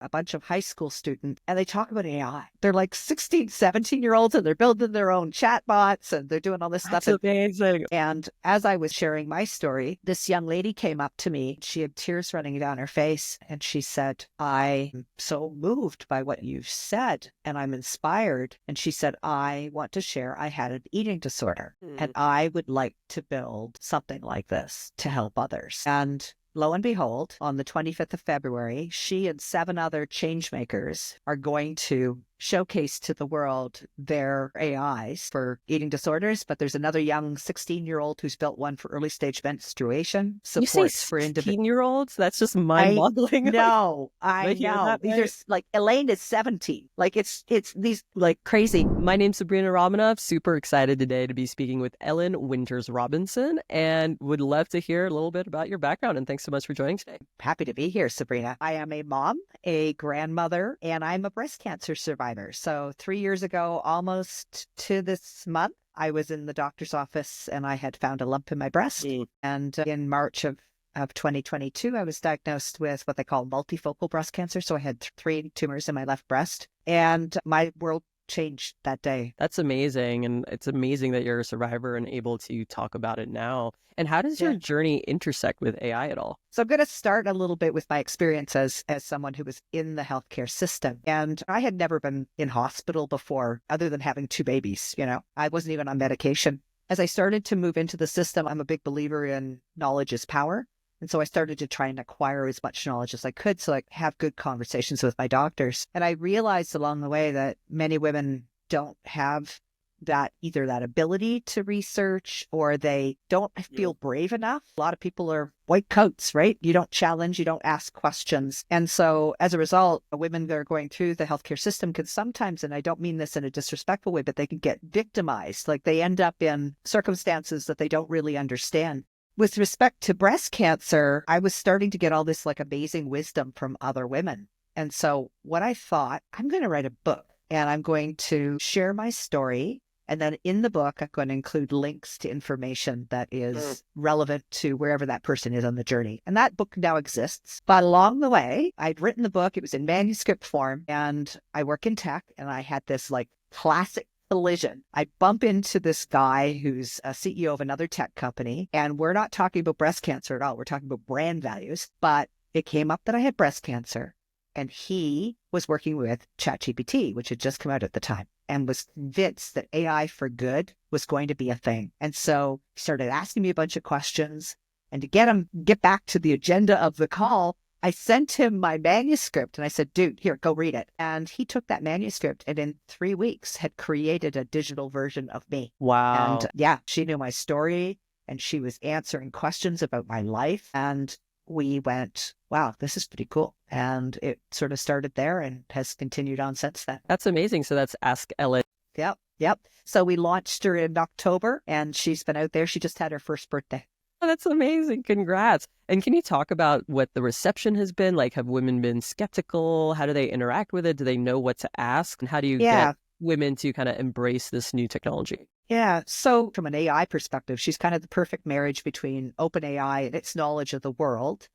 a bunch of high school students, and they talk about AI. They're like 16, 17-year-olds, and they're building their own chatbots, and they're doing all this stuff. That's amazing. And as I was sharing my story, this young lady came up to me. She had tears running down her face. And she said, I'm so moved by what you've said, and I'm inspired. And she said, I want to share I had an eating disorder, and I would like to build something like this to help others. And lo and behold, on the 25th of February, she and 7 other change makers are going to showcase to the world their AIs for eating disorders. But there's another young 16-year-old who's built one for early stage menstruation You say supports for individuals. 16-year-olds? That's just mind-boggling. No, I know. These are like, Ellyn is 17. Like it's these like crazy. My name's Sabrina Romanov. Super excited today to be speaking with Ellyn Winters Robinson, and would love to hear a little bit about your background. And thanks so much for joining today. Happy to be here, Sabrina. I am a mom, a grandmother, and I'm a breast cancer survivor. So 3 years ago, almost to this month, I was in the doctor's office and I had found a lump in my breast. And in March of 2022, I was diagnosed with what they call multifocal breast cancer. So I had 3 tumors in my left breast, and my world changed that day. That's amazing. And it's amazing that you're a survivor and able to talk about it now. And how does your journey intersect with AI at all? So I'm going to start a little bit with my experience as someone who was in the healthcare system. And I had never been in hospital before, other than having 2 babies. I wasn't even on medication. As I started to move into the system, I'm a big believer in knowledge is power. And so I started to try and acquire as much knowledge as I could so I could have good conversations with my doctors. And I realized along the way that many women don't have either that ability to research, or they don't feel brave enough. A lot of people are white coats, right? You don't challenge, you don't ask questions. And so as a result, women that are going through the healthcare system can sometimes, and I don't mean this in a disrespectful way, but they can get victimized. Like they end up in circumstances that they don't really understand. With respect to breast cancer, I was starting to get all this like amazing wisdom from other women. And so what I thought, I'm going to write a book and I'm going to share my story. And then in the book, I'm going to include links to information that is relevant to wherever that person is on the journey. And that book now exists. But along the way, I'd written the book. It was in manuscript form. And I work in tech. And I had this like classic collision. I bump into this guy who's a CEO of another tech company. And we're not talking about breast cancer at all. We're talking about brand values. But it came up that I had breast cancer. And he was working with ChatGPT, which had just come out at the time, and was convinced that AI for good was going to be a thing. And so he started asking me a bunch of questions. And to get back to the agenda of the call, I sent him my manuscript and I said, dude, here, go read it. And he took that manuscript and in 3 weeks had created a digital version of me. Wow. And she knew my story and she was answering questions about my life. And we went, wow, this is pretty cool. And it sort of started there and has continued on since then. That's amazing. So that's AskEllyn. Yep. So we launched her in October and she's been out there. She just had her first birthday. Oh, that's amazing. Congrats. And can you talk about what the reception has been? Like, have women been skeptical? How do they interact with it? Do they know what to ask? And how do you get women to kind of embrace this new technology? Yeah. So from an AI perspective, she's kind of the perfect marriage between OpenAI and its knowledge of the world,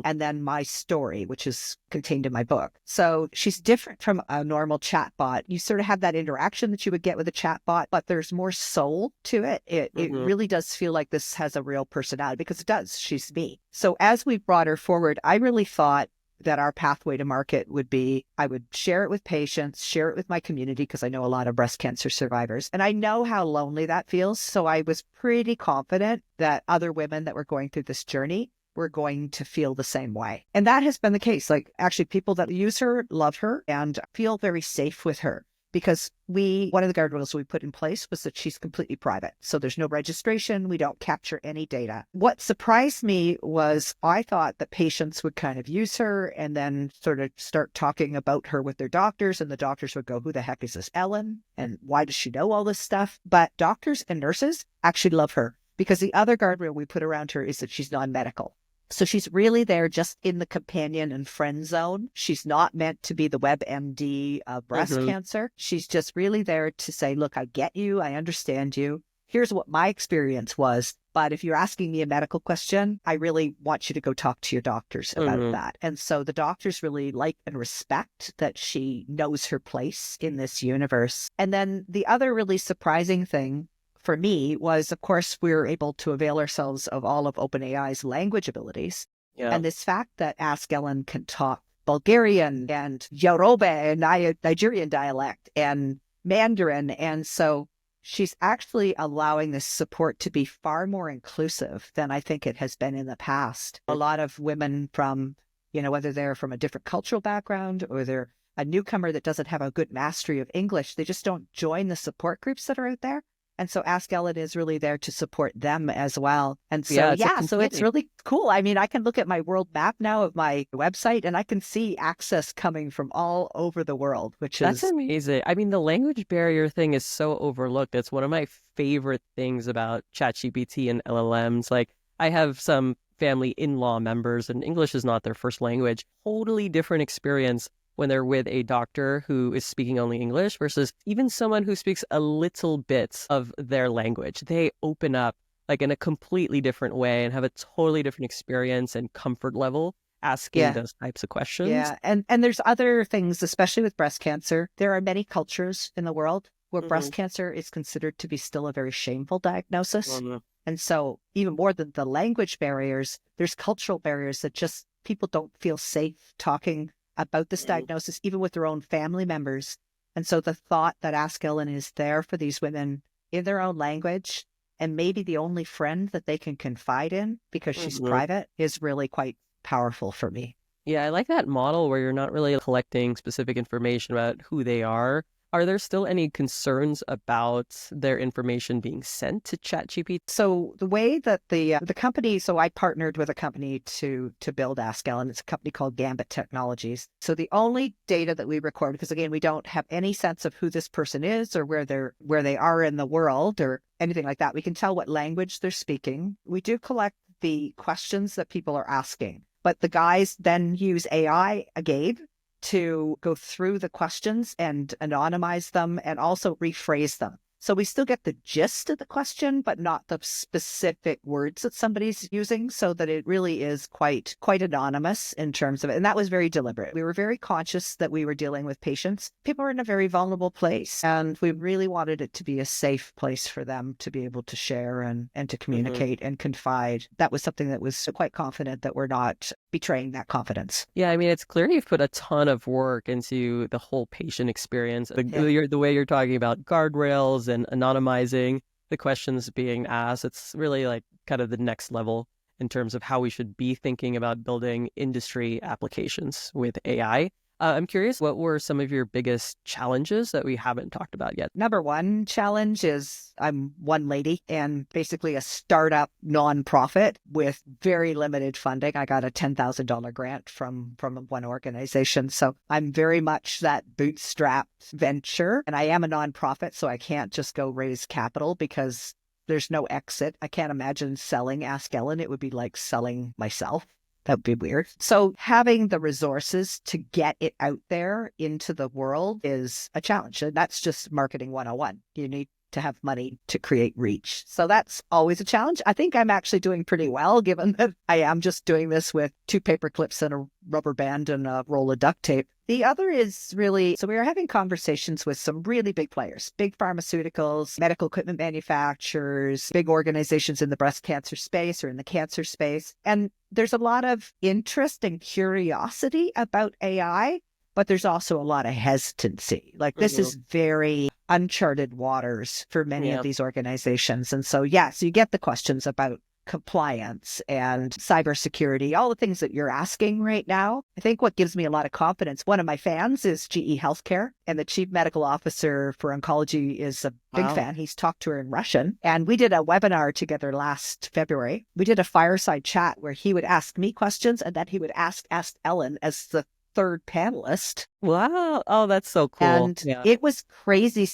and then my story, which is contained in my book. So she's different from a normal chatbot. You sort of have that interaction that you would get with a chatbot, but there's more soul to it. It really does feel like this has a real personality, because it does. She's me. So as we brought her forward, I really thought that our pathway to market would be, I would share it with patients, share it with my community, because I know a lot of breast cancer survivors. And I know how lonely that feels. So I was pretty confident that other women that were going through this journey were going to feel the same way. And that has been the case. Like, actually, people that use her love her and feel very safe with her. Because one of the guardrails we put in place was that she's completely private. So there's no registration. We don't capture any data. What surprised me was I thought that patients would kind of use her and then sort of start talking about her with their doctors. And the doctors would go, who the heck is this Ellyn? And why does she know all this stuff? But doctors and nurses actually love her, because the other guardrail we put around her is that she's non-medical. So she's really there just in the companion and friend zone. She's not meant to be the WebMD of breast cancer. She's just really there to say, look, I get you. I understand you. here's what my experience was. But if you're asking me a medical question, I really want you to go talk to your doctors about that. And so the doctors really like and respect that she knows her place in this universe. And then the other really surprising thing for me was, of course, we were able to avail ourselves of all of OpenAI's language abilities. Yeah. And this fact that AskEllyn can talk Bulgarian and Yoruba and Nigerian dialect and Mandarin. And so she's actually allowing this support to be far more inclusive than I think it has been in the past. A lot of women from, whether they're from a different cultural background or they're a newcomer that doesn't have a good mastery of English, they just don't join the support groups that are out there. And so AskEllyn is really there to support them as well. And so, so it's really cool. I mean, I can look at my world map now of my website and I can see access coming from all over the world, That's amazing. I mean, the language barrier thing is so overlooked. It's one of my favorite things about ChatGPT and LLMs. Like, I have some family in-law members and English is not their first language. Totally different experience when they're with a doctor who is speaking only English versus even someone who speaks a little bit of their language. They open up like in a completely different way and have a totally different experience and comfort level asking those types of questions. Yeah. And there's other things, especially with breast cancer. There are many cultures in the world where breast cancer is considered to be still a very shameful diagnosis. And so even more than the language barriers, there's cultural barriers that just people don't feel safe talking about this diagnosis, even with their own family members. And so the thought that AskEllyn is there for these women in their own language and maybe the only friend that they can confide in because she's private is really quite powerful for me. Yeah, I like that model where you're not really collecting specific information about who they are. Are there still any concerns about their information being sent to ChatGPT? So the way that the company, so I partnered with a company to build AskEllyn. It's a company called Gambit Technologies. So the only data that we record, because again, we don't have any sense of who this person is or where they are in the world or anything like that. We can tell what language they're speaking. We do collect the questions that people are asking, but the guys then use AI again to go through the questions and anonymize them and also rephrase them. So we still get the gist of the question, but not the specific words that somebody's using, so that it really is quite anonymous in terms of it. And that was very deliberate. We were very conscious that we were dealing with patients. People are in a very vulnerable place, and we really wanted it to be a safe place for them to be able to share and to communicate and confide. That was something that was quite confident that we're not betraying that confidence. Yeah, I mean, it's clear you've put a ton of work into the whole patient experience. The way you're talking about guardrails and anonymizing the questions being asked, it's really like kind of the next level in terms of how we should be thinking about building industry applications with AI. I'm curious, what were some of your biggest challenges that we haven't talked about yet? Number one challenge is I'm one lady and basically a startup nonprofit with very limited funding. I got a $10,000 grant from one organization. So I'm very much that bootstrapped venture. And I am a nonprofit, so I can't just go raise capital because there's no exit. I can't imagine selling AskEllyn. It would be like selling myself. That would be weird. So having the resources to get it out there into the world is a challenge. And that's just marketing 101. You need to have money to create reach. So that's always a challenge. I think I'm actually doing pretty well, given that I am just doing this with 2 paper clips and a rubber band and a roll of duct tape. The other is really, so we are having conversations with some really big players, big pharmaceuticals, medical equipment manufacturers, big organizations in the breast cancer space or in the cancer space. And there's a lot of interest and curiosity about AI, but there's also a lot of hesitancy. Like this is very uncharted waters for many of these organizations. And so, so you get the questions about compliance and cybersecurity, all the things that you're asking right now. I think what gives me a lot of confidence, one of my fans is GE Healthcare, and the chief medical officer for oncology is a big fan. He's talked to her in Russian. And we did a webinar together last February. We did a fireside chat where he would ask me questions and then he would ask Ellyn as the third panelist. Wow. Oh, that's so cool. And it was crazy,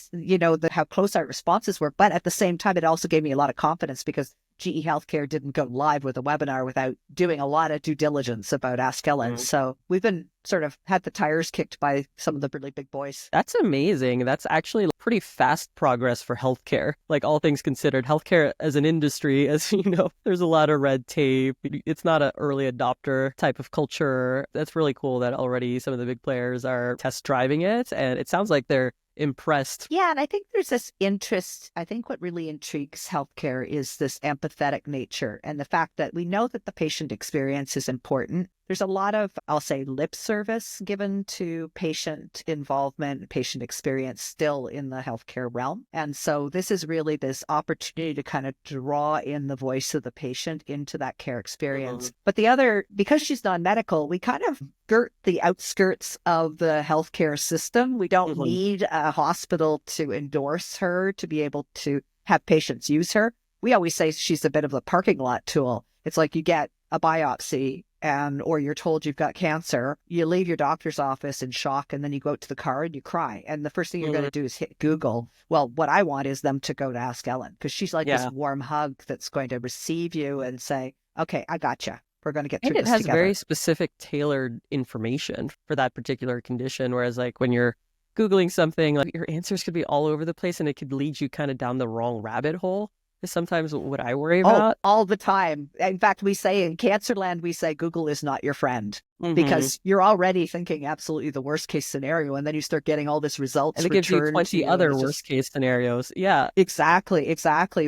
how close our responses were. But at the same time, it also gave me a lot of confidence because GE Healthcare didn't go live with a webinar without doing a lot of due diligence about AskEllyn. So we've been sort of had the tires kicked by some of the really big boys. That's amazing. That's actually pretty fast progress for healthcare. Like, all things considered, healthcare as an industry, as you know, there's a lot of red tape. It's not an early adopter type of culture. That's really cool that already some of the big players are test driving it. And it sounds like they're impressed. Yeah, and I think there's this interest. I think what really intrigues healthcare is this empathetic nature and the fact that we know that the patient experience is important. There's a lot of, I'll say, lip service given to patient involvement, patient experience still in the healthcare realm. And so this is really this opportunity to kind of draw in the voice of the patient into that care experience. But the other, because she's non-medical, we kind of skirt the outskirts of the healthcare system. We don't need a hospital to endorse her to be able to have patients use her. We always say she's a bit of a parking lot tool. It's like you get a biopsy or you're told you've got cancer, you leave your doctor's office in shock, and then you go out to the car and you cry. And the first thing you're going to do is hit Google. Well, what I want is them to go to AskEllyn, because she's like this warm hug that's going to receive you and say, okay, I gotcha. We're going to get through this together. And it has very specific, tailored information for that particular condition. Whereas like when you're Googling something, like your answers could be all over the place and it could lead you kind of down the wrong rabbit hole. Is sometimes what I worry about. All the time. In fact, we say in Cancerland, we say Google is not your friend, because you're already thinking absolutely the worst case scenario. And then you start getting all this results. And it gives you 20 other worst case scenarios. Yeah, exactly.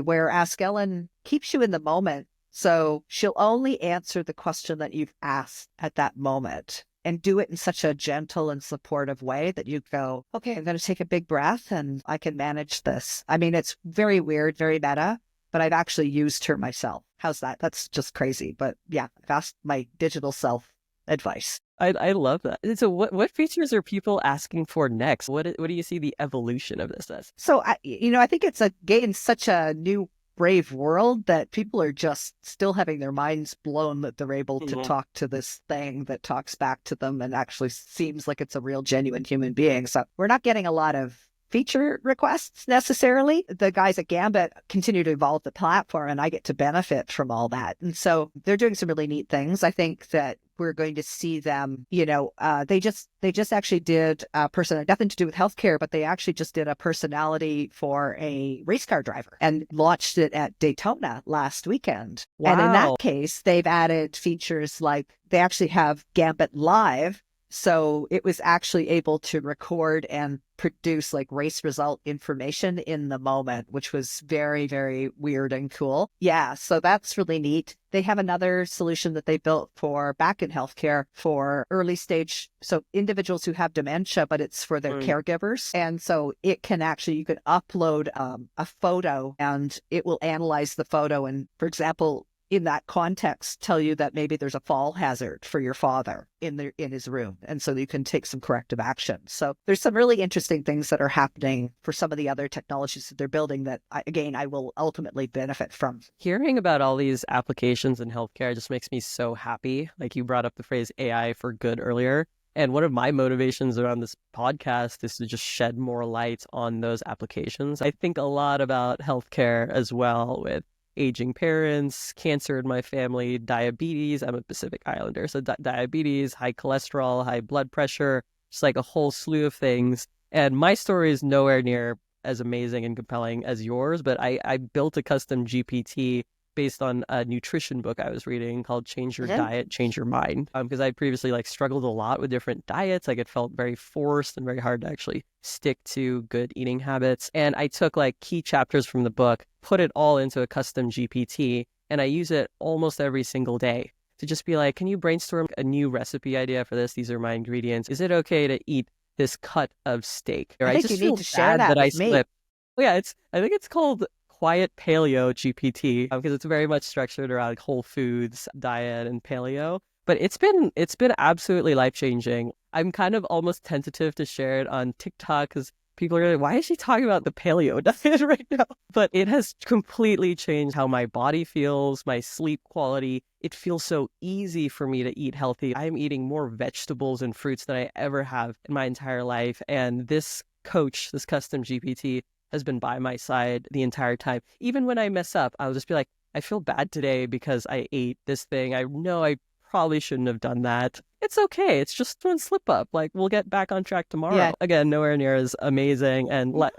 Where AskEllyn keeps you in the moment. So she'll only answer the question that you've asked at that moment, and do it in such a gentle and supportive way that you go, okay, I'm going to take a big breath and I can manage this. I mean, it's very weird, very meta, but I've actually used her myself. How's that? That's just crazy. But yeah, I've asked my digital self advice. I love that. So what features are people asking for next? What do you see the evolution of this as? So, I think it's again such a new brave world that people are just still having their minds blown that they're able to talk to this thing that talks back to them and actually seems like it's a real genuine human being. So we're not getting a lot of feature requests necessarily. The guys at Gambit continue to evolve the platform and I get to benefit from all that. And so they're doing some really neat things. I think that we're going to see them, they just actually did a person, nothing to do with healthcare, but they actually just did a personality for a race car driver and launched it at Daytona last weekend. Wow. And in that case, they've added features like they actually have Gambit Live. So it was actually able to record and produce like race result information in the moment, which was very, very weird and cool. Yeah, so that's really neat. They have another solution that they built for back in healthcare for early stage, so individuals who have dementia, but it's for their caregivers. And so it can actually, you can upload a photo and it will analyze the photo and, for example, in that context, tell you that maybe there's a fall hazard for your father in his room. And so you can take some corrective action. So there's some really interesting things that are happening for some of the other technologies that they're building that, I will ultimately benefit from. Hearing about all these applications in healthcare just makes me so happy. Like, you brought up the phrase AI for good earlier. And one of my motivations around this podcast is to just shed more light on those applications. I think a lot about healthcare as well, with aging parents, cancer in my family, diabetes. I'm a Pacific Islander, so diabetes, high cholesterol, high blood pressure, just like a whole slew of things. And my story is nowhere near as amazing and compelling as yours, but I built a custom GPT based on a nutrition book I was reading called Change Your Diet, Change Your Mind. Because I previously struggled a lot with different diets. It felt very forced and very hard to actually stick to good eating habits. And I took key chapters from the book, put it all into a custom GPT, and I use it almost every single day to just be like, can you brainstorm a new recipe idea for this? These are my ingredients. Is it okay to eat this cut of steak? Or I think you need to share that with me. Well, yeah, I think it's called Quiet Paleo GPT, because it's very much structured around whole foods diet and paleo. But it's been absolutely life-changing. I'm kind of almost tentative to share it on TikTok because people are like, why is she talking about the paleo diet right now? But it has completely changed how my body feels, my sleep quality. It feels so easy for me to eat healthy. I'm eating more vegetables and fruits than I ever have in my entire life. And this coach, this custom GPT, has been by my side the entire time. Even when I mess up, I'll just be like, I feel bad today because I ate this thing. I know I probably shouldn't have done that. It's okay. It's just one slip up. Like, we'll get back on track tomorrow. Yeah. Again, nowhere near as amazing. And But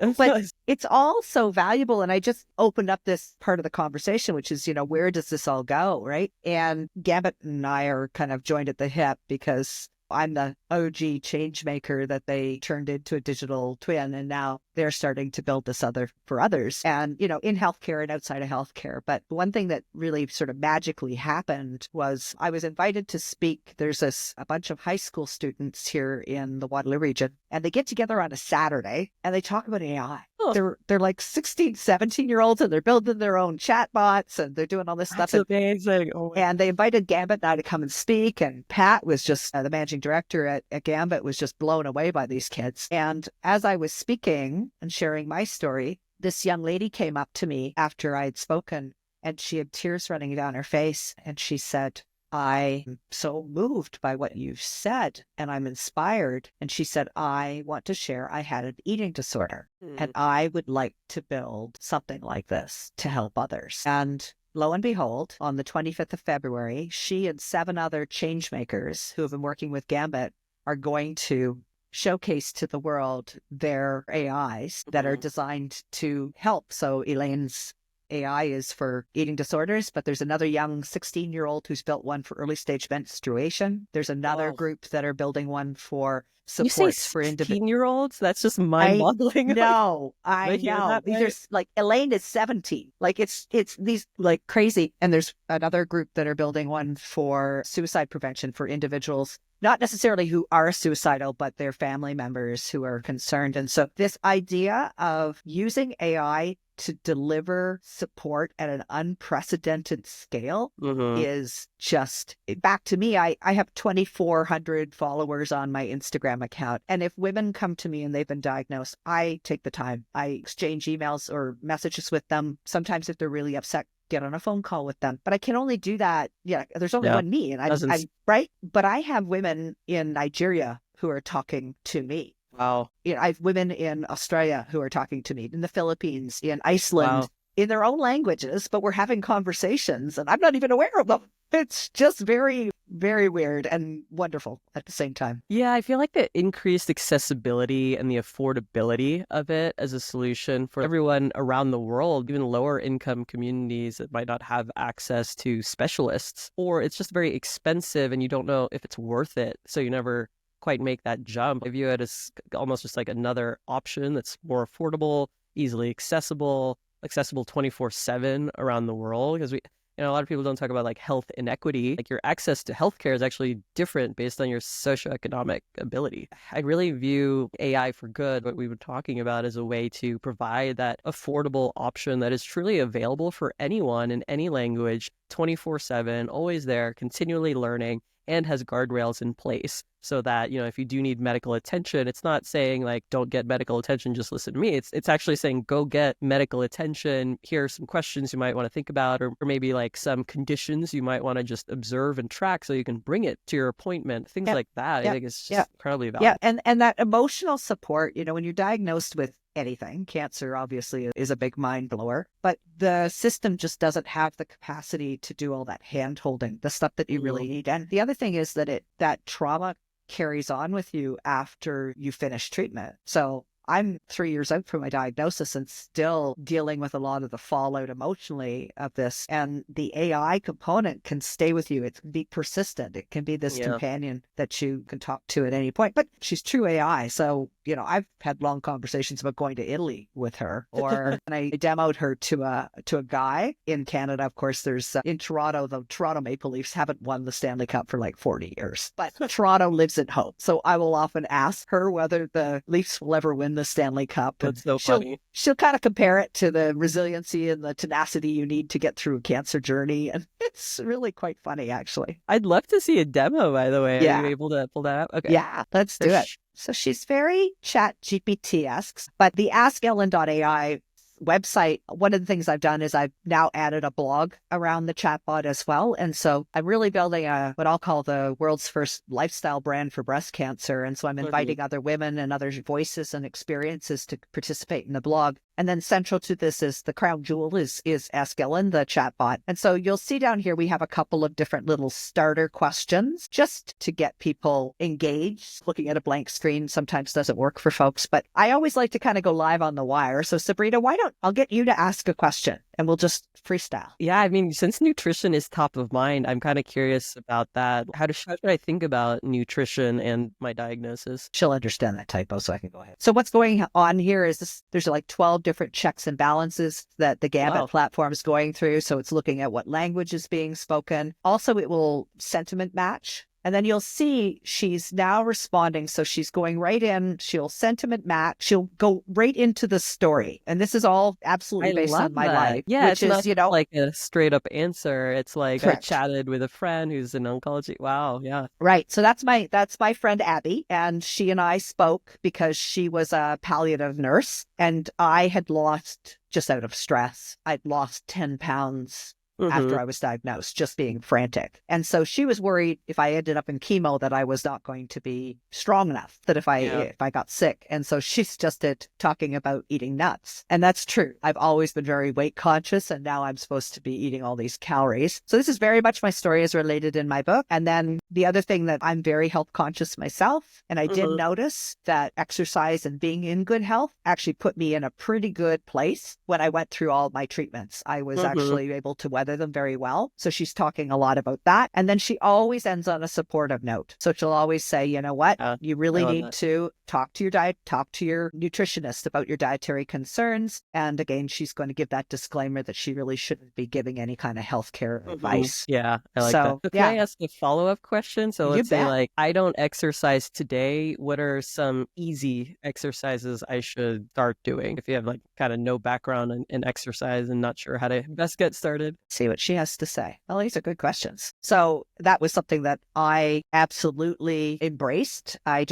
it's all so valuable. And I just opened up this part of the conversation, which is, where does this all go? Right. And Gambit and I are kind of joined at the hip because I'm the OG change maker that they turned into a digital twin. And now they're starting to build this for others and, in healthcare and outside of healthcare. But one thing that really sort of magically happened was I was invited to speak. There's a bunch of high school students here in the Waterloo region, and they get together on a Saturday and they talk about AI. Oh. They're like 16, 17-year-olds, and they're building their own chatbots and they're doing all this stuff. That's amazing. And they invited Gambit and I to come and speak. And Pat was just the managing director at Gambit, was just blown away by these kids. And as I was speaking and sharing my story, this young lady came up to me after I had spoken, and she had tears running down her face. And she said, I'm so moved by what you've said, and I'm inspired. And she said, I want to share, I had an eating disorder, and I would like to build something like this to help others. And lo and behold, on the 25th of February, she and 7 other change makers who have been working with Gambit are going to showcase to the world their AIs that are designed to help. So Ellyn's AI is for eating disorders, but there's another young 16-year-old who's built one for early stage menstruation. There's another group that are building one for supports for individuals. 16-year-olds? That's just mind-boggling. No, I know. These are like, Ellyn is 17. Like it's these like crazy. And there's another group that are building one for suicide prevention for individuals, not necessarily who are suicidal, but their family members who are concerned. And so this idea of using AI to deliver support at an unprecedented scale is just, back to me, I have 2,400 followers on my Instagram account. And if women come to me and they've been diagnosed, I take the time. I exchange emails or messages with them. Sometimes if they're really upset, get on a phone call with them. But I can only do that. Yeah, there's only one me. And I'm right. But I have women in Nigeria who are talking to me. Wow. I have women in Australia who are talking to me, in the Philippines, in Iceland, in their own languages, but we're having conversations and I'm not even aware of them. It's just very, very weird and wonderful at the same time. Yeah, I feel like the increased accessibility and the affordability of it as a solution for everyone around the world, even lower income communities that might not have access to specialists, or it's just very expensive and you don't know if it's worth it. So you never quite make that jump. I view it as almost just like another option that's more affordable, easily accessible 24/7 around the world. Because a lot of people don't talk about like health inequity. Like your access to healthcare is actually different based on your socioeconomic ability. I really view AI for good, what we were talking about, as a way to provide that affordable option that is truly available for anyone in any language, 24/7, always there, continually learning, and has guardrails in place so that, if you do need medical attention, it's not saying like, don't get medical attention, just listen to me. It's actually saying, go get medical attention. Here are some questions you might want to think about, or maybe like some conditions you might want to just observe and track so you can bring it to your appointment, things like that. I think it's just incredibly valuable. Yeah, and that emotional support, when you're diagnosed with anything, cancer obviously is a big mind blower, but the system just doesn't have the capacity to do all that hand holding, the stuff that you really need. And the other thing is that trauma carries on with you after you finish treatment. So I'm 3 years out from my diagnosis and still dealing with a lot of the fallout emotionally of this. And the AI component can stay with you. It can be persistent. It can be this companion that you can talk to at any point. But she's true AI. So, I've had long conversations about going to Italy with her, and I demoed her to a guy in Canada. Of course, there's in Toronto, the Toronto Maple Leafs haven't won the Stanley Cup for like 40 years, but Toronto lives in hope. So I will often ask her whether the Leafs will ever win the Stanley Cup. That's so funny. She'll kind of compare it to the resiliency and the tenacity you need to get through a cancer journey. And it's really quite funny, actually. I'd love to see a demo, by the way. Yeah. Are you able to pull that up? Okay. Yeah, let's do it. So she's very chat GPT-esque, but the AskEllyn.ai website, one of the things I've done is I've now added a blog around the chatbot as well. And so I'm really building what I'll call the world's first lifestyle brand for breast cancer. And so I'm inviting other women and other voices and experiences to participate in the blog. And then central to this is the crown jewel is Ask Ellyn, the chatbot. And so you'll see down here, we have a couple of different little starter questions just to get people engaged. Looking at a blank screen sometimes doesn't work for folks, but I always like to kind of go live on the wire. So Sabrina, I'll get you to ask a question and we'll just freestyle. Yeah, I mean, since nutrition is top of mind, I'm kind of curious about that. How should I think about nutrition and my diagnosis? She'll understand that typo, so I can go ahead. So what's going on here is there's like 12 different checks and balances that the Gambit platform is going through. So it's looking at what language is being spoken. Also, it will sentiment match. And then you'll see she's now responding. So she's going right in. She'll sentiment match. She'll go right into the story. And this is all absolutely based on my life. Yeah, which is, not like a straight up answer. It's like correct. I chatted with a friend who's in oncology. Wow. Yeah. Right. So that's my friend Abby. And she and I spoke because she was a palliative nurse and I had lost, just out of stress, I'd lost 10 pounds after I was diagnosed, just being frantic. And so she was worried if I ended up in chemo that I was not going to be strong enough, that if I got sick. And so she suggested talking about eating nuts. And that's true. I've always been very weight conscious and now I'm supposed to be eating all these calories. So this is very much my story is related in my book. And then the other thing that I'm very health conscious myself. And I did notice that exercise and being in good health actually put me in a pretty good place when I went through all my treatments. I was actually able to weather them very well. So she's talking a lot about that. And then she always ends on a supportive note. So she'll always say, you know what, you really need to talk to your diet, talk to your nutritionist about your dietary concerns. And again, she's going to give that disclaimer that she really shouldn't be giving any kind of healthcare advice. Yeah, I like that. So can I ask a follow-up question? So let's say like, I don't exercise today. What are some easy exercises I should start doing? If you have like kind of no background in exercise and not sure how to best get started. See what she has to say. Well, these are good questions. So that was something that I absolutely embraced. I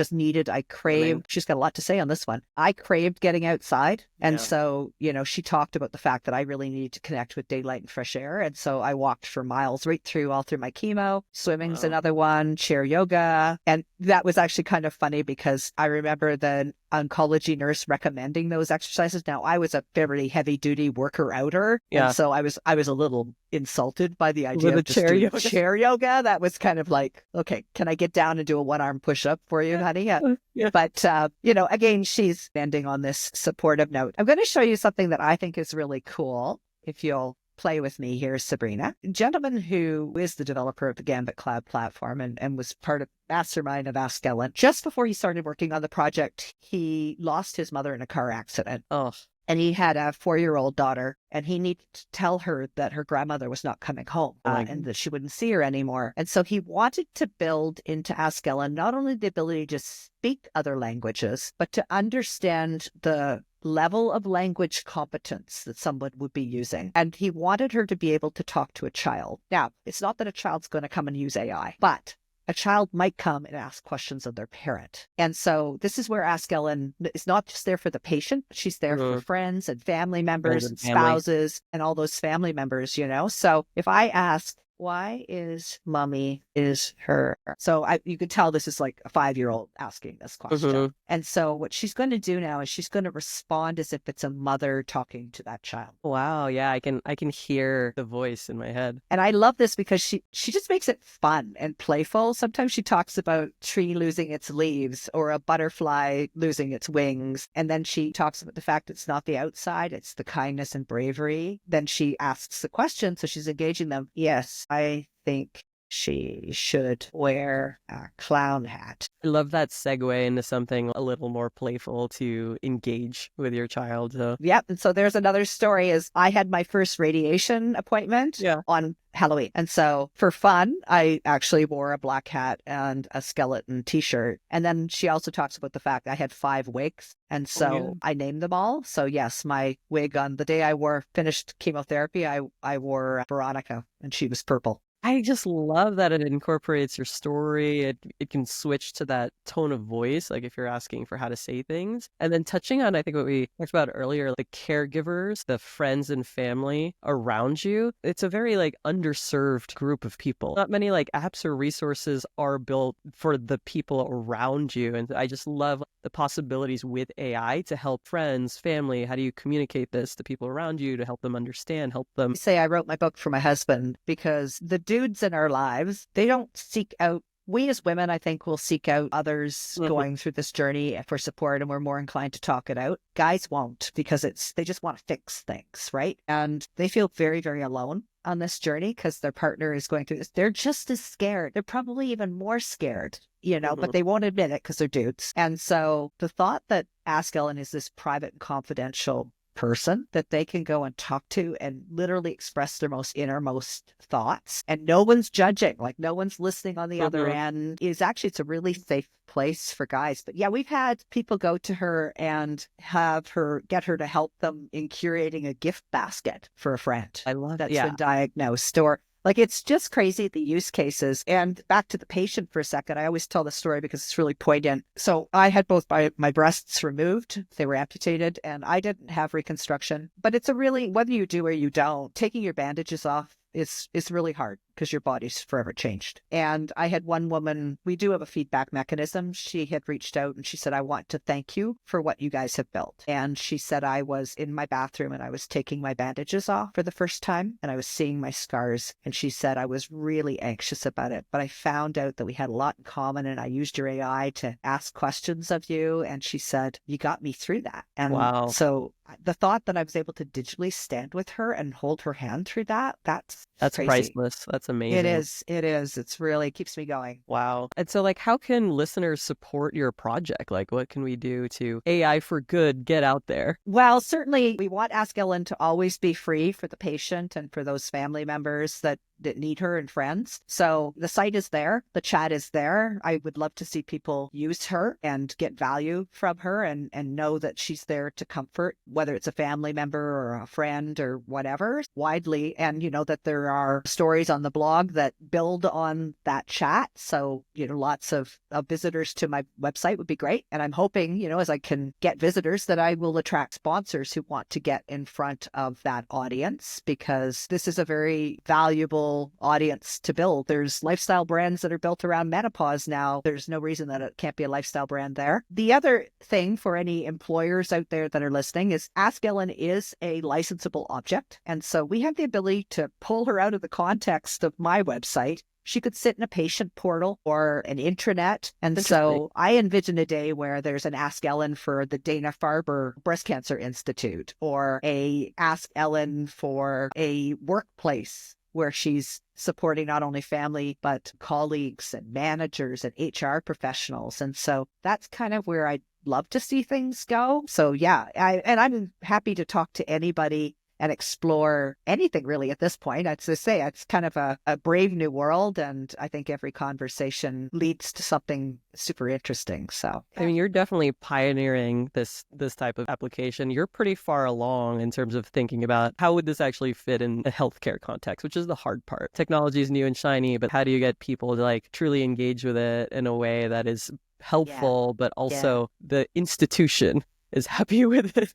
craved, she's got a lot to say on this one. I craved getting outside. And so, she talked about the fact that I really needed to connect with daylight and fresh air. And so I walked for miles all through my chemo. Swimming's another one, chair yoga. And that was actually kind of funny because I remember the oncology nurse recommending those exercises. Now I was a very heavy duty worker outer. Yeah. And so I was a little insulted by the idea of just doing chair yoga. That was kind of like, okay, can I get down and do a 1-arm push-up for you, honey? Yeah. But, again, she's ending on this supportive note. I'm going to show you something that I think is really cool. If you'll play with me here, Sabrina. A gentleman who is the developer of the Gambit Cloud platform and was part of mastermind of Ask Ellyn. Just before he started working on the project, he lost his mother in a car accident. Oh. And he had a 4-year-old daughter, and he needed to tell her that her grandmother was not coming home and that she wouldn't see her anymore. And so he wanted to build into Ask Ellyn not only the ability to speak other languages, but to understand the level of language competence that someone would be using. And he wanted her to be able to talk to a child. Now, it's not that a child's going to come and use AI, but a child might come and ask questions of their parent. And so this is where Ask Ellyn is not just there for the patient, but she's there for friends and family members and spouses and all those family members, So if I ask, why is mommy is her? So you could tell this is like a 5-year-old asking this question. And so what she's going to do now is she's going to respond as if it's a mother talking to that child. Wow. Yeah. I can hear the voice in my head. And I love this because she just makes it fun and playful. Sometimes she talks about a tree losing its leaves or a butterfly losing its wings. And then she talks about the fact it's not the outside, it's the kindness and bravery. Then she asks the question. So she's engaging them. Yes, I think she should wear a clown hat. I love that segue into something a little more playful to engage with your child. Yep. And so there's another story is I had my first radiation appointment on Halloween. And so for fun, I actually wore a black hat and a skeleton t-shirt. And then she also talks about the fact I had 5 wigs. And so I named them all. So yes, my wig on the day I finished chemotherapy, I wore Veronica and she was purple. I just love that it incorporates your story. It can switch to that tone of voice, like if you're asking for how to say things. And then touching on, I think what we talked about earlier, the caregivers, the friends and family around you. It's a very like underserved group of people. Not many like apps or resources are built for the people around you. And I just love the possibilities with AI to help friends, family. How do you communicate this to people around you to help them understand, help them? Say I wrote my book for my husband because the dudes in our lives, they don't seek out. We as women, I think, will seek out others going through this journey for support, and we're more inclined to talk it out. Guys won't, because they just want to fix things, right? And they feel very, very alone on this journey because their partner is going through this. They're just as scared. They're probably even more scared, but they won't admit it because they're dudes. And so the thought that Ask Ellyn is this private and confidential person that they can go and talk to and literally express their most innermost thoughts, and no one's judging, like no one's listening on the other end, it's a really safe place for guys. But yeah, we've had people go to her and get her to help them in curating a gift basket for a friend. I love that's been diagnosed, or like, it's just crazy, the use cases. And back to the patient for a second, I always tell the story because it's really poignant. So I had both my breasts removed. They were amputated, and I didn't have reconstruction. But it's whether you do or you don't, taking your bandages off is really hard because your body's forever changed. And I had one woman, we do have a feedback mechanism. She had reached out and she said, I want to thank you for what you guys have built. And she said, I was in my bathroom and I was taking my bandages off for the first time and I was seeing my scars. And she said, I was really anxious about it, but I found out that we had a lot in common, and I used your AI to ask questions of you. And she said, you got me through that. And so the thought that I was able to digitally stand with her and hold her hand through that's crazy. Priceless. That's amazing. It is. It's really keeps me going. Wow. And so like, how can listeners support your project? Like, what can we do to AI for good get out there? Well, certainly we want Ask Ellyn to always be free for the patient and for those family members that need her and friends. So the site is there. The chat is there. I would love to see people use her and get value from her and know that she's there to comfort, whether it's a family member or a friend or whatever, widely. And, that there are stories on the blog that build on that chat. So, lots of visitors to my website would be great. And I'm hoping, as I can get visitors, that I will attract sponsors who want to get in front of that audience, because this is a very valuable audience to build. There's lifestyle brands that are built around menopause now. There's no reason that it can't be a lifestyle brand there. The other thing for any employers out there that are listening is Ask Ellyn is a licensable object. And so we have the ability to pull her out of the context of my website. She could sit in a patient portal or an intranet. And so I envision a day where there's an Ask Ellyn for the Dana-Farber Breast Cancer Institute, or a Ask Ellyn for a workplace where she's supporting not only family, but colleagues and managers and HR professionals. And so that's kind of where I'd love to see things go. So yeah, I'm happy to talk to anybody and explore anything really at this point. I'd say it's kind of a brave new world, and I think every conversation leads to something super interesting. So I mean, you're definitely pioneering this type of application. You're pretty far along in terms of thinking about how would this actually fit in a healthcare context, which is the hard part. Technology is new and shiny, but how do you get people to like truly engage with it in a way that is helpful, but also the institution is happy with it?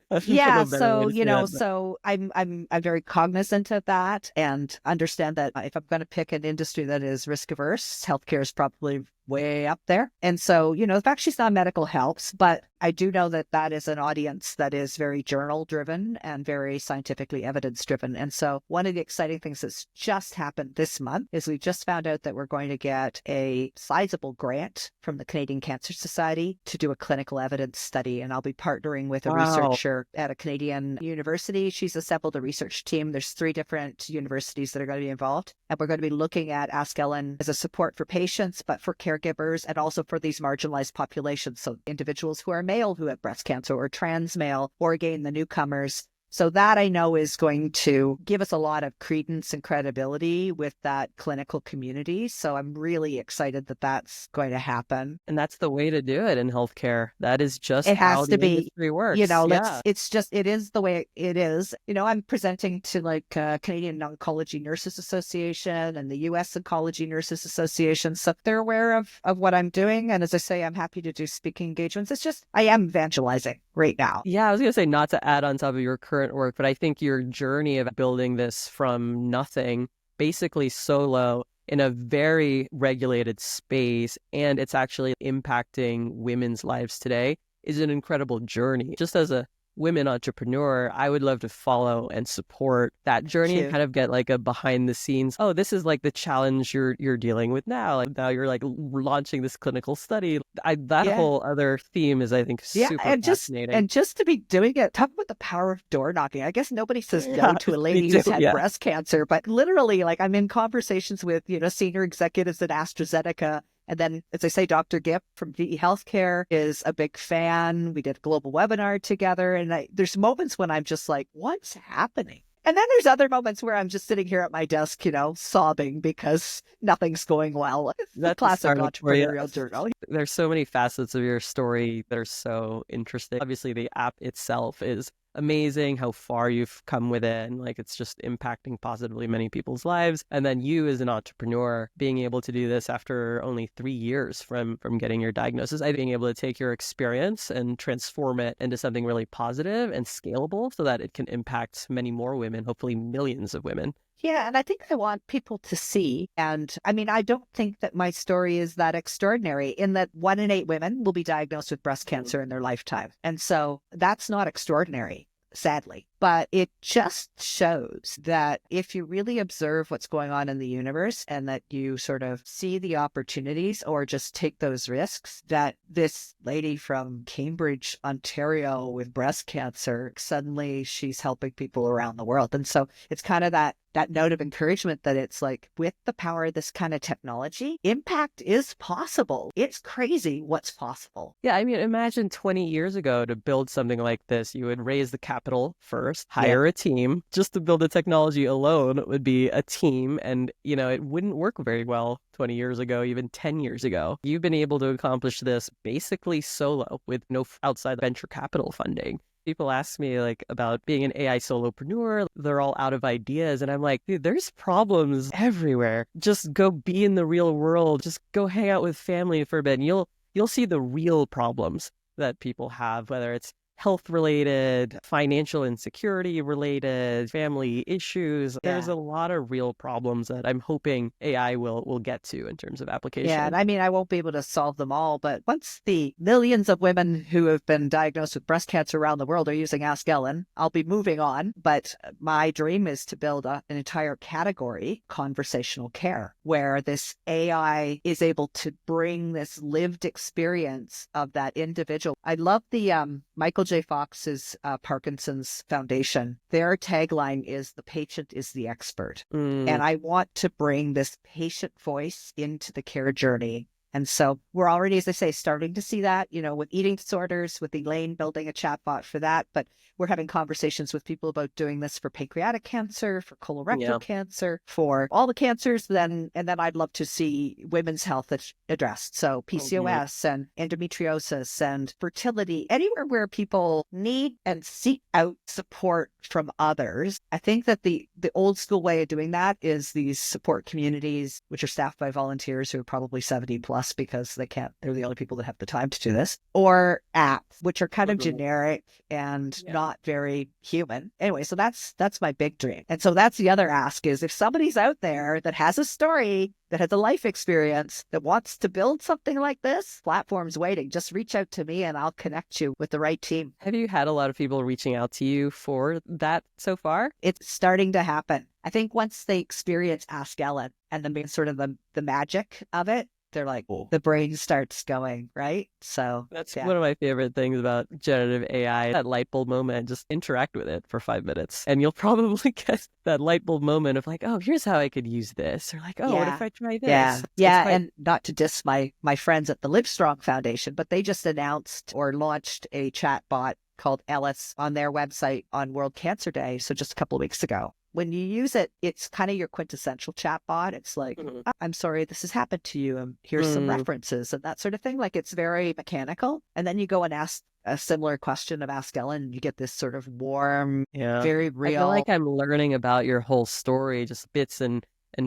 So I'm very cognizant of that and understand that if I'm going to pick an industry that is risk averse, healthcare is probably way up there. And so, the fact she's not medical helps, but I do know that that is an audience that is very journal driven and very scientifically evidence driven. And so one of the exciting things that's just happened this month is we just found out that we're going to get a sizable grant from the Canadian Cancer Society to do a clinical evidence study. And I'll be partnering with a researcher at a Canadian university. She's assembled a research team. There's 3 different universities that are going to be involved. And we're going to be looking at Ask Ellyn as a support for patients, but for caregivers and also for these marginalized populations. So individuals who are male who have breast cancer, or trans male, or again, the newcomers. So that I know is going to give us a lot of credence and credibility with that clinical community. So I'm really excited that that's going to happen. And that's the way to do it in healthcare. That is just It how has to the be, industry works. Yeah. it is the way it is. I'm presenting to Canadian Oncology Nurses Association and the US Oncology Nurses Association. So they're aware of what I'm doing. And as I say, I'm happy to do speaking engagements. It's just, I am evangelizing right now. Yeah, I was going to say not to add on top of your current work, but I think your journey of building this from nothing, basically solo, in a very regulated space, and it's actually impacting women's lives today, is an incredible journey. Just as a women entrepreneur, I would love to follow and support that journey and kind of get like a behind the scenes. Oh, this is like the challenge you're dealing with now. Like now you're like launching this clinical study. That whole other theme is, I think, super fascinating. And just to be doing it, talk about the power of door knocking. I guess nobody says no to a lady who's had breast cancer, but literally, like, I'm in conversations with, senior executives at AstraZeneca. And then, as I say, Dr. Gipp from GE Healthcare is a big fan. We did a global webinar together. And there's moments when I'm just like, what's happening? And then there's other moments where I'm just sitting here at my desk, sobbing because nothing's going well. That's classic entrepreneurial journal. There's so many facets of your story that are so interesting. Obviously, the app itself is amazing, how far you've come with it, and like it's just impacting positively many people's lives. And then you as an entrepreneur being able to do this after only 3 years from getting your diagnosis, I think being able to take your experience and transform it into something really positive and scalable so that it can impact many more women, hopefully millions of women. Yeah, and I think I want people to see, and I mean, I don't think that my story is that extraordinary in that 1 in 8 women will be diagnosed with breast cancer in their lifetime. And so that's not extraordinary, sadly. But it just shows that if you really observe what's going on in the universe and that you sort of see the opportunities or just take those risks, that this lady from Cambridge, Ontario with breast cancer, suddenly she's helping people around the world. And so it's kind of that note of encouragement that it's like, with the power of this kind of technology, impact is possible. It's crazy what's possible. Yeah, I mean, imagine 20 years ago to build something like this, you would raise the capital first, hire a team. Just to build the technology alone would be a team, and it wouldn't work very well 20 years ago, even 10 years ago. You've been able to accomplish this basically solo with no outside venture capital funding. People ask me like about being an AI solopreneur. They're all out of ideas. And I'm like, dude, there's problems everywhere. Just go be in the real world. Just go hang out with family for a bit. And you'll see the real problems that people have, whether it's health related, financial insecurity related, family issues. Yeah. There's a lot of real problems that I'm hoping AI will get to in terms of application. Yeah, and I mean, I won't be able to solve them all, but once the millions of women who have been diagnosed with breast cancer around the world are using AskEllyn, I'll be moving on. But my dream is to build an entire category, conversational care, where this AI is able to bring this lived experience of that individual. I love the Michael J. Fox's Parkinson's Foundation. Their tagline is "The patient is the expert." And I want to bring this patient voice into the care journey. And so we're already, as I say, starting to see that, with eating disorders, with Ellyn building a chatbot for that. But we're having conversations with people about doing this for pancreatic cancer, for colorectal cancer, for all the cancers. And then I'd love to see women's health addressed. So PCOS and endometriosis and fertility, anywhere where people need and seek out support from others. I think that the old school way of doing that is these support communities, which are staffed by volunteers who are probably 70 plus because they're the only people that have the time to do this, or apps, which are kind of generic and not very human. Anyway, so that's my big dream. And so that's the other ask is if somebody's out there that has a story, that has a life experience, that wants to build something like this, platform's waiting. Just reach out to me and I'll connect you with the right team. Have you had a lot of people reaching out to you for that so far? It's starting to happen. I think once they experience AskEllyn and the magic of it, they're like, the brain starts going, right? So that's one of my favorite things about generative AI, that light bulb moment. Just interact with it for 5 minutes and you'll probably get that light bulb moment of like, oh, here's how I could use this. Or like, oh, what if I try this? Yeah. And not to diss my friends at the Livestrong Foundation, but they just announced or launched a chat bot called Ellyn on their website on World Cancer Day. So just a couple of weeks ago. When you use it, it's kind of your quintessential chatbot. It's like, I'm sorry, this has happened to you. And here's some references and that sort of thing. Like it's very mechanical. And then you go and ask a similar question of Ask Ellyn, and you get this sort of warm, very real. I feel like I'm learning about your whole story, just bits and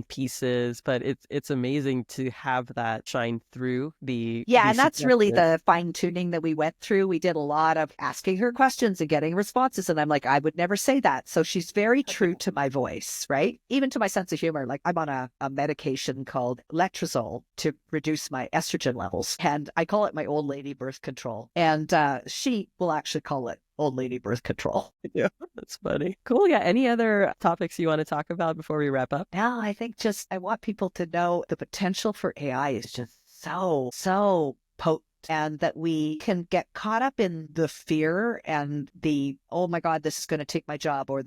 pieces, but it's amazing to have that shine through the and that's really the fine tuning that we went through. We did a lot of asking her questions and getting responses, and I'm like, I would never say that. So she's very true to my voice, right? Even to my sense of humor. Like I'm on a medication called letrozole to reduce my estrogen levels, and I call it my old lady birth control, and she will actually call it old lady birth control. Yeah, that's funny. Cool. Yeah. Any other topics you want to talk about before we wrap up? No, I think I want people to know the potential for AI is just so potent, and that we can get caught up in the fear and the, oh my God, this is going to take my job, or I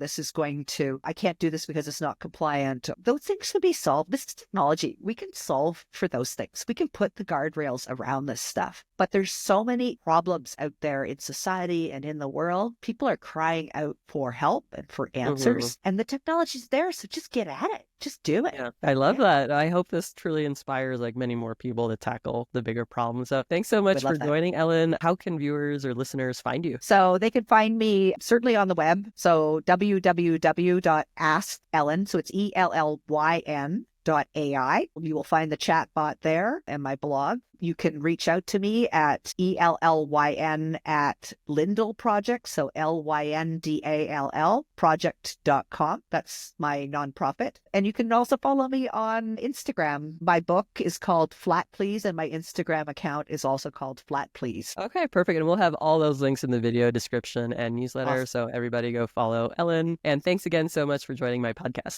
can't do this because it's not compliant. Those things can be solved. This is technology. We can solve for those things. We can put the guardrails around this stuff. But there's so many problems out there in society and in the world. People are crying out for help and for answers, and the technology's there. So just get at it. Just do it. Yeah, I love that. I hope this truly inspires like many more people to tackle the bigger problems. So thanks so much for joining, Ellyn. How can viewers or listeners find you? So they can find me certainly on the web. So www.AskEllyn. So it's ELLYN.ai. You will find the chat bot there and my blog. You can reach out to me at ELLYN at Lyndall Project. So LYNDALL project.com. That's my nonprofit. And you can also follow me on Instagram. My book is called Flat Please, and my Instagram account is also called Flat Please. Okay, perfect. And we'll have all those links in the video description and newsletter. Awesome. So everybody go follow Ellyn. And thanks again so much for joining my podcast.